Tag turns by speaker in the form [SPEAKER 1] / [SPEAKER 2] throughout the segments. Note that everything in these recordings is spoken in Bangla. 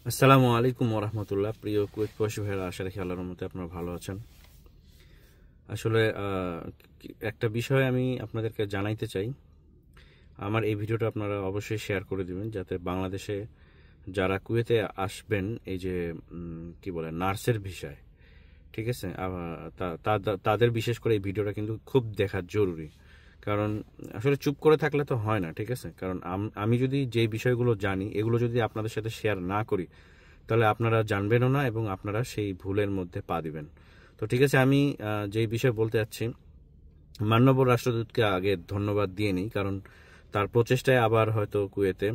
[SPEAKER 1] আসসালামু আলাইকুম ওরহমতুল্লাহ। প্রিয় কুয়েত প্রবাসী ভাইয়েরা, আশা রাখি আল্লাহর রহমতে আপনারা ভালো আছেন। আসলে একটা বিষয় আমি আপনাদেরকে জানাইতে চাই। আমার এই ভিডিওটা আপনারা অবশ্যই শেয়ার করে দিবেন, যাতে বাংলাদেশে যারা কুয়েতে আসবেন, এই যে কি বলে নার্সের ভিসায়, ঠিক আছে, তাদের বিশেষ করে এই ভিডিওটা কিন্তু খুব দেখা জরুরি। কারণ আসলে চুপ করে থাকলে তো হয় না, ঠিক আছে। কারণ আমি যদি যে বিষয়গুলো জানি, এগুলো যদি আপনাদের সাথে শেয়ার না করি, তাহলে আপনারা জানবেনও না এবং আপনারা সেই ভুলের মধ্যে পা দিবেন। তো ঠিক আছে, আমি যেই বিষয় বলতে যাচ্ছি, মাননীয় রাষ্ট্রদূতকে আগে ধন্যবাদ দিয়ে নিই। কারণ তার প্রচেষ্টায় আবার হয়তো কুয়েতে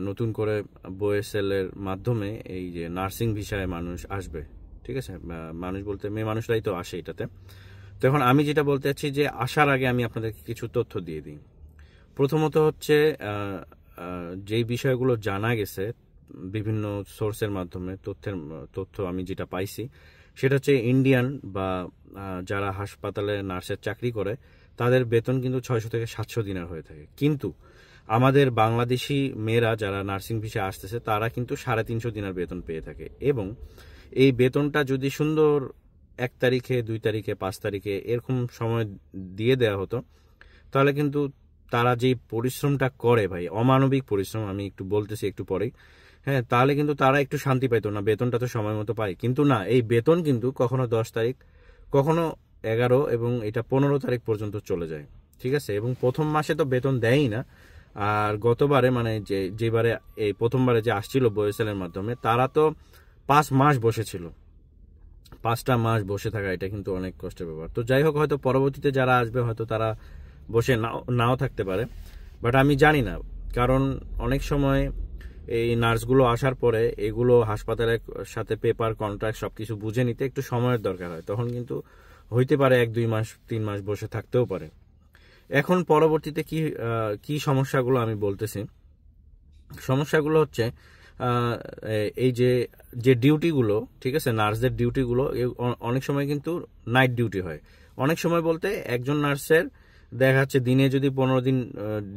[SPEAKER 1] নতুন করে বোয়েসেল এর মাধ্যমে এই যে নার্সিং ভিসায় মানুষ আসবে, ঠিক আছে। মানুষ বলতে মেয়ে মানুষরাই তো আসে এটাতে। তো এখন আমি যেটা বলতে চাচ্ছি, যে আসার আগে আমি আপনাদেরকে কিছু তথ্য দিয়ে দিই। প্রথমত হচ্ছে যেই বিষয়গুলো জানা গেছে বিভিন্ন সোর্সের মাধ্যমে, তথ্য আমি যেটা পাইছি, সেটা হচ্ছে ইন্ডিয়ান বা যারা হাসপাতালে নার্সের চাকরি করে, তাদের বেতন কিন্তু 600 থেকে 700 দিনার হয়ে থাকে। কিন্তু আমাদের বাংলাদেশি মেয়েরা যারা নার্সিং ভিসায় আসতেছে, তারা কিন্তু 350 দিনার বেতন পেয়ে থাকে। এবং এই বেতনটা যদি সুন্দর 1 তারিখে, 2 তারিখে, 5 তারিখে এরকম সময় দিয়ে দেওয়া হতো, তাহলে কিন্তু তারা যে পরিশ্রমটা করে, ভাই, অমানবিক পরিশ্রম, আমি একটু বলতেছি একটু পরেই, হ্যাঁ, তাহলে কিন্তু তারা একটু শান্তি পাইতো না। বেতনটা তো সময় মতো পায়, কিন্তু না, এই বেতন কিন্তু কখনো 10 তারিখ, কখনো 11 এবং এটা 15 তারিখ পর্যন্ত চলে যায়, ঠিক আছে। এবং প্রথম মাসে তো বেতন দেয়ই না। আর গতবারে, মানে যেবারে এই প্রথমবারে যে আসছিল বোয়েসেলের মাধ্যমে, তারা তো 5 মাস বসেছিল। 5টা মাস বসে থাকা, এটা কিন্তু অনেক কষ্টের ব্যাপার। তো যাই হোক, হয়তো পরবর্তীতে যারা আসবে হয়তো তারা বসে নাও থাকতে পারে, বাট আমি জানি না। কারণ অনেক সময় এই নার্সগুলো আসার পরে এগুলো হাসপাতালের সাথে পেপার কন্ট্রাক্ট সবকিছু বুঝে নিতে একটু সময়ের দরকার হয়। তখন কিন্তু হইতে পারে 1-2 মাস 3 মাস বসে থাকতেও পারে। এখন পরবর্তীতে কি সমস্যাগুলো আমি বলতেছি। সমস্যাগুলো হচ্ছে এই যে ডিউটিগুলো, ঠিক আছে, নার্সদের ডিউটিগুলো অনেক সময় কিন্তু নাইট ডিউটি হয়। অনেক সময় বলতে একজন নার্সের দেখা যাচ্ছে দিনে যদি 15 দিন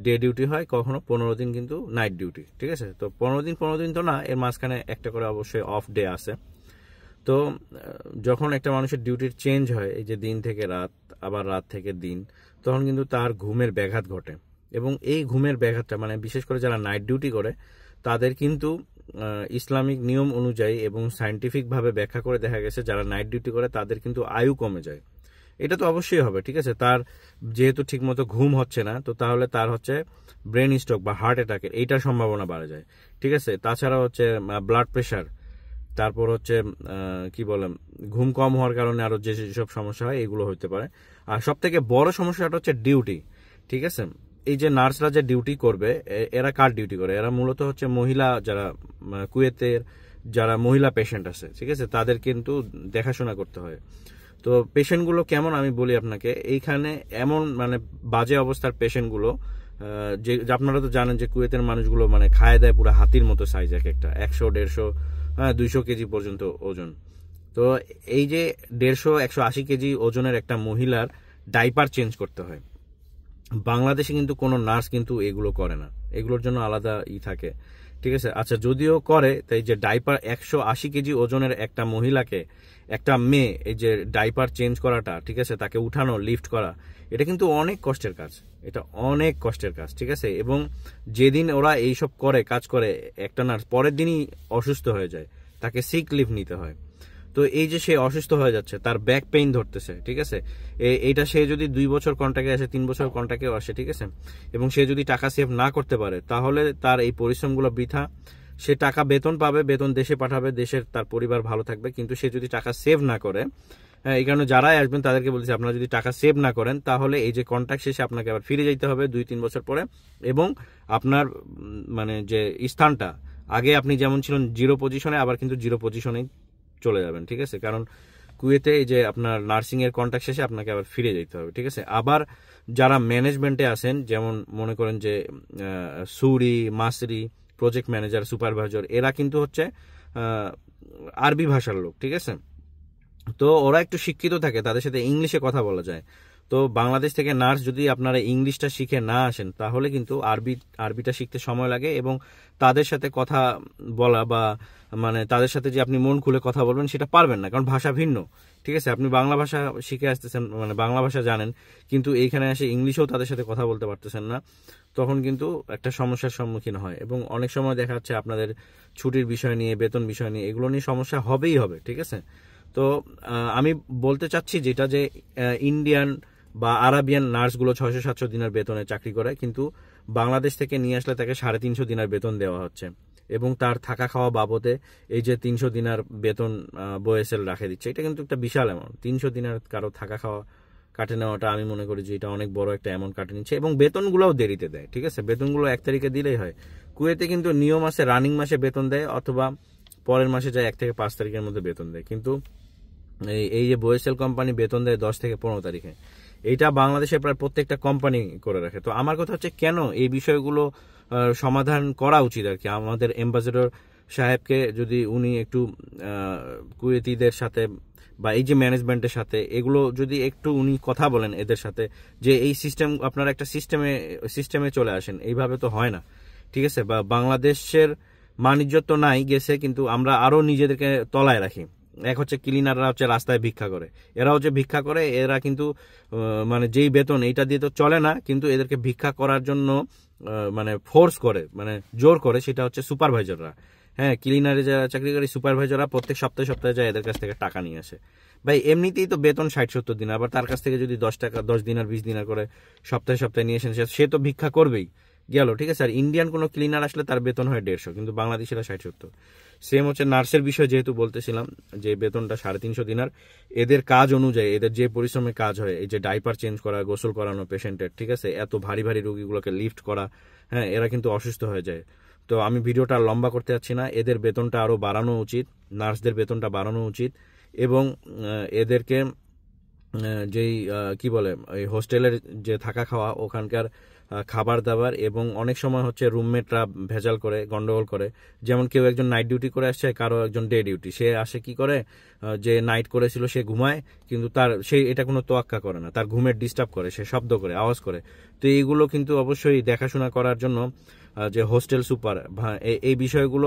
[SPEAKER 1] ডে ডিউটি হয়, কখনো 15 দিন কিন্তু নাইট ডিউটি, ঠিক আছে। তো 15 দিন তো না, এর মাঝখানে একটা করে অবশ্যই অফ ডে আছে। তো যখন একটা মানুষের ডিউটির চেঞ্জ হয়, এই যে দিন থেকে রাত, আবার রাত থেকে দিন, তখন কিন্তু তার ঘুমের ব্যাঘাত ঘটে। এবং এই ঘুমের ব্যাঘাতটা, মানে বিশেষ করে যারা নাইট ডিউটি করে, তাদের কিন্তু ইসলামিক নিয়ম অনুযায়ী এবং সায়েন্টিফিকভাবে ব্যাখ্যা করে দেখা গেছে, যারা নাইট ডিউটি করে তাদের কিন্তু আয়ু কমে যায়। এটা তো অবশ্যই হবে, ঠিক আছে। তার যেহেতু ঠিকমতো ঘুম হচ্ছে না, তো তাহলে তার হচ্ছে ব্রেন স্ট্রোক বা হার্ট অ্যাটাকের এইটার সম্ভাবনা বাড়ে যায়, ঠিক আছে। তাছাড়া হচ্ছে ব্লাড প্রেশার, তারপর হচ্ছে কি বলে, ঘুম কম হওয়ার কারণে আরো যেসব সমস্যা হয়, এগুলো হতে পারে। আর সব থেকে বড় সমস্যাটা হচ্ছে ডিউটি, ঠিক আছে। এই যে নার্সরা যে ডিউটি করবে, এরা কার ডিউটি করে? এরা মূলত হচ্ছে মহিলা, যারা কুয়েতের যারা মহিলা পেশেন্ট আছে, ঠিক আছে, তাদের কিন্তু দেখাশোনা করতে হয়। তো পেশেন্টগুলো কেমন আমি বলি আপনাকে। এইখানে এমন মানে বাজে অবস্থার পেশেন্টগুলো, যে আপনারা তো জানেন যে কুয়েতের মানুষগুলো মানে খায় দেয় পুরো হাতির মতো সাইজ, একটা 100-150, 200 কেজি পর্যন্ত ওজন। তো এই যে 150-180 কেজি ওজনের একটা মহিলার ডাইপার চেঞ্জ করতে হয়। বাংলাদেশে কিন্তু কোনো নার্স কিন্তু এগুলো করে না, এগুলোর জন্য আলাদা থাকে, ঠিক আছে। আচ্ছা, যদিও করে, তাই যে ডাইপার 180 কেজি ওজনের একটা মহিলাকে, একটা মেয়ে, এই যে ডাইপার চেঞ্জ করাটা, ঠিক আছে, তাকে উঠানো, লিফট করা, এটা কিন্তু অনেক কষ্টের কাজ। এটা অনেক কষ্টের কাজ, ঠিক আছে। এবং যেদিন ওরা এইসব কাজ করে, একটা নার্স পরের দিনই অসুস্থ হয়ে যায়, তাকে সিক লিভ নিতে হয়। তো এই যে সে অসুস্থ হয়ে যাচ্ছে, তার ব্যাক পেইন ধরতেছে, ঠিক আছে, এইটা সে যদি 2 বছর কন্ট্রাক্টে আসে, 3 বছর কন্ট্রাক্টেও আসে, ঠিক আছে, এবং সে যদি টাকা সেভ না করতে পারে, তাহলে তার এই পরিশ্রমগুলো বৃথা। সে টাকা বেতন পাবে, বেতন দেশে পাঠাবে, দেশের তার পরিবার ভালো থাকবে, কিন্তু সে যদি টাকা সেভ না করে, এই কারণে যারাই আসবেন তাদেরকে বলছি, আপনারা যদি টাকা সেভ না করেন, তাহলে এই যে কন্ট্রাক্ট শেষে আপনাকে আবার ফিরে যেতে হবে 2-3 বছর পরে। এবং আপনার মানে যে স্থানটা, আগে আপনি যেমন ছিলেন জিরো পজিশনে, আবার কিন্তু জিরো পজিশনে চলে যাবেন, ঠিক আছে। কারণ কুয়েতে এই যে আপনার নার্সিং এর কন্ট্রাক্ট শেষে আপনাকে আবার ফিরে যেতে হবে, ঠিক আছে। আবার যারা ম্যানেজমেন্টে আছেন, যেমন মনে করেন যে সুরি, মাসরি, প্রজেক্ট ম্যানেজার, সুপারভাইজার, এরা কিন্তু হচ্ছে আরবি ভাষার লোক, ঠিক আছে। তো ওরা একটু শিক্ষিত থাকে, তাদের সাথে ইংলিশে কথা বলা যায়। তো বাংলাদেশ থেকে নার্স যদি আপনারা ইংলিশটা শিখে না আসেন তাহলে কিন্তু আরবিটা শিখতে সময় লাগে, এবং তাদের সাথে কথা বলা বা মানে তাদের সাথে যে আপনি মন খুলে কথা বলবেন সেটা পারবেন না, কারণ ভাষা ভিন্ন। ঠিক আছে, আপনি বাংলা ভাষা শিখে আসতেছেন, মানে বাংলা ভাষা জানেন, কিন্তু এইখানে এসে ইংলিশেও তাদের সাথে কথা বলতে পারতেছেন না, তখন কিন্তু একটা সমস্যার সম্মুখীন হয়। এবং অনেক সময় দেখা যাচ্ছে আপনাদের ছুটির বিষয় নিয়ে, বেতন বিষয় নিয়ে, এগুলো নিয়ে সমস্যা হবেই হবে। ঠিক আছে, তো আমি বলতে চাচ্ছি যেটা, যে ইন্ডিয়ান বা আরাবিয়ান নার্সগুলো 600-700 দিনের বেতনে চাকরি করে, কিন্তু বাংলাদেশ থেকে নিয়ে আসলে তাকে 350 দিনের বেতন দেওয়া হচ্ছে, এবং তার থাকা খাওয়া বাবদে এই যে 300 দিনার বেতন বোয়েসেল রাখে দিচ্ছে, এটা কিন্তু একটা বিশাল অ্যামাউন্ট। 300 দিনার কারো থাকা খাওয়া কাটে নেওয়াটা আমি মনে করি যে এটা অনেক বড় একটা অ্যামাউন্ট কাটে নিচ্ছে, এবং বেতনগুলোও দেরিতে দেয়। ঠিক আছে, বেতনগুলো 1 তারিখে দিলেই হয়। কুয়েতে কিন্তু নিয়ম আছে রানিং মাসে বেতন দেয়, অথবা পরের মাসে যায় 1 থেকে 5 তারিখের মধ্যে বেতন দেয়, কিন্তু এই যে বোয়েসেল কোম্পানি বেতন দেয় 10 থেকে 15 তারিখে। এইটা বাংলাদেশে প্রায় প্রত্যেকটা কোম্পানি করে রাখে। তো আমার কথা হচ্ছে, কেন এই বিষয়গুলো সমাধান করা উচিত আর কি। আমাদের অ্যাম্বাসেডর সাহেবকে যদি উনি একটু কুয়েতিদের সাথে বা এই যে ম্যানেজমেন্টের সাথে এগুলো যদি একটু উনি কথা বলেন এদের সাথে, যে এই সিস্টেম, আপনারা একটা সিস্টেমে চলে আসেন, এইভাবে তো হয় না। ঠিক আছে, বা বাংলাদেশের বাণিজ্য তো নাই গেছে, কিন্তু আমরা আরো নিজেদেরকে তলায় রাখি। এক হচ্ছে ক্লিনাররা হচ্ছে রাস্তায় ভিক্ষা করে, এরা হচ্ছে ভিক্ষা করে, এরা কিন্তু মানে যেই বেতন এইটা দিয়ে তো চলে না, কিন্তু এদেরকে ভিক্ষা করার জন্য মানে ফোর্স করে, মানে জোর করে, সেটা হচ্ছে সুপারভাইজাররা। হ্যাঁ, ক্লিনারে যারা চাকরি করে সুপারভাইজাররা প্রত্যেক সপ্তাহে সপ্তাহে যায় এদের কাছ থেকে টাকা নিয়ে আসে। ভাই এমনিতেই তো বেতন 60-70 দিন, আবার তার কাছ থেকে যদি 10 টাকা 10 দিনার 20 দিনার করে সপ্তাহে সপ্তাহে নিয়ে আসেন, সে তো ভিক্ষা করবেই গেল। ঠিক আছে, আর ইন্ডিয়ান কোনো ক্লিনার আসলে তার বেতন হয় 150, কিন্তু বাংলাদেশিরা 60-70। সেম হচ্ছে নার্সের বিষয়, যেহেতু বলতেছিলাম যে বেতনটা 350 দিনার, এদের কাজ অনুযায়ী, এদের যে পরিশ্রমের কাজ হয়, এই যে ডাইপার চেঞ্জ করা, গোসল করানো পেশেন্টের, ঠিক আছে, এত ভারী ভারী রোগীগুলোকে লিফট করা, হ্যাঁ, এরা কিন্তু অসুস্থ হয়ে যায়। তো আমি ভিডিওটা লম্বা করতে যাচ্ছি না, এদের বেতনটা আরো বাড়ানো উচিত, নার্সদের বেতনটা বাড়ানো উচিত, এবং এদেরকে যেই কি বলে, এই হোস্টেলের যে থাকা খাওয়া, ওখানকার খাবার দাবার, এবং অনেক সময় হচ্ছে রুমমেটরা ভেজাল করে, গন্ডগোল করে। যেমন কেউ একজন নাইট ডিউটি করে আসছে, কারো একজন ডে ডিউটি, সে আসে কি করে, যে নাইট করেছিল সে ঘুমায়, কিন্তু সে এটা কোনো তোয়াক্কা করে না, তার ঘুমের ডিস্টার্ব করে, সে শব্দ করে, আওয়াজ করে। তো এইগুলো কিন্তু অবশ্যই দেখাশোনা করার জন্য যে হোস্টেল সুপার, এই বিষয়গুলো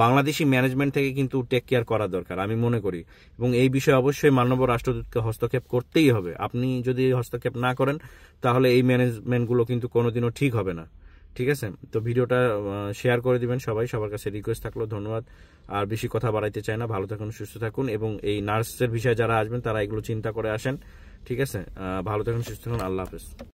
[SPEAKER 1] বাংলাদেশি ম্যানেজমেন্ট থেকে কিন্তু টেক কেয়ার করা দরকার আমি মনে করি। এবং এই বিষয়ে অবশ্যই মাননীয় রাষ্ট্রদূতকে হস্তক্ষেপ করতেই হবে। আপনি যদি হস্তক্ষেপ না করেন তাহলে এই ম্যানেজমেন্টগুলো কিন্তু কোনোদিনও ঠিক হবে না। ঠিক আছে, তো ভিডিওটা শেয়ার করে দিবেন সবার কাছে রিকোয়েস্ট থাকলো। ধন্যবাদ, আর বেশি কথা বাড়াইতে চাই না। ভালো থাকুন, সুস্থ থাকুন, এবং এই নার্সের বিষয়ে যারা আসবেন তারা এগুলো চিন্তা করে আসেন। ঠিক আছে, ভালো থাকুন, সুস্থ থাকুন, আল্লাহ হাফেজ।